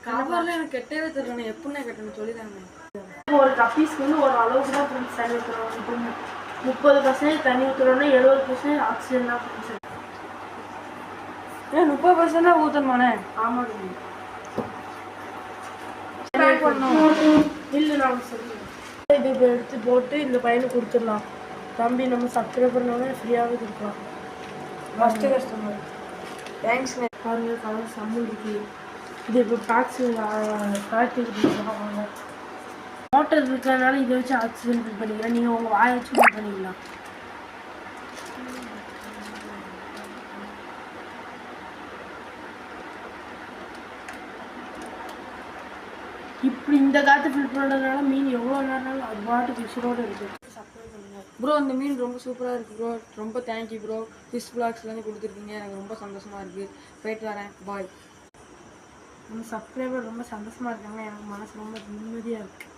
கவர்ல எனக்கு கெட்டவே தெரியல, எப்படின்னா கட்டணும் சொல்லிதாங்க. ஒரு கப்பீஸ்க்கு வந்து ஒரு அளவுக்கு தான் ஃப்ரெண்ட்ஸ் தண்ணி ஊற்றுறோம். இப்போ 30% தண்ணி ஊற்றுறோன்னா 70% ஆக்சிஜன் தான் ஃப்ரெண்ட்ஸ். ஏன் 30% தான் ஊற்றணுமாண்ணே? ஆமாங்க. இல்லை நாங்கள் சொல்லுவோம். இது இப்போ எடுத்து போட்டு இந்த பையனுக்கு கொடுத்துடலாம். தம்பி நம்ம சப்ஸ்கிரைப் பண்ணோன்னே ஃப்ரீயாகவே கொடுக்கலாம். First customer. தேங்க்ஸ்ண்ணே. பாருங்கள் கலர் செம்ம இருக்குது. இது இப்போ பேக்ஸ் வாங்க. மோட்டர் இருக்கிறதுனால இதை வச்சு ஆக்சிஜன் ஃபில் பண்ணிக்கலாம். நீங்கள் உங்கள் வாயை வச்சு ஃபில் பண்ணிக்கலாம். இப்படி இந்த காற்று ஃபில் பண்ணுறதுனால மீன் எவ்வளோ நேரம்னாலும் அது பாட்டுக்கு உசுரோடு இருக்குது. சப்ஸ்கிரைப் பண்ணுங்கள் ப்ரோ. இந்த மீன் ரொம்ப சூப்பராக இருக்குது ப்ரோ. ரொம்ப தேங்க்யூ ப்ரோ. ஃபிஷ் வ்ளாக்ஸ்லேருந்து கொடுத்துருக்கீங்க, எனக்கு ரொம்ப சந்தோஷமாக இருக்குது. போயிட்டு வரேன், பாய். நம்ம சப்ஸ்கிரைபர் ரொம்ப சந்தோஷமாக இருக்காங்க. எனக்கு மனசு ரொம்ப நிம்மதியாக இருக்குது.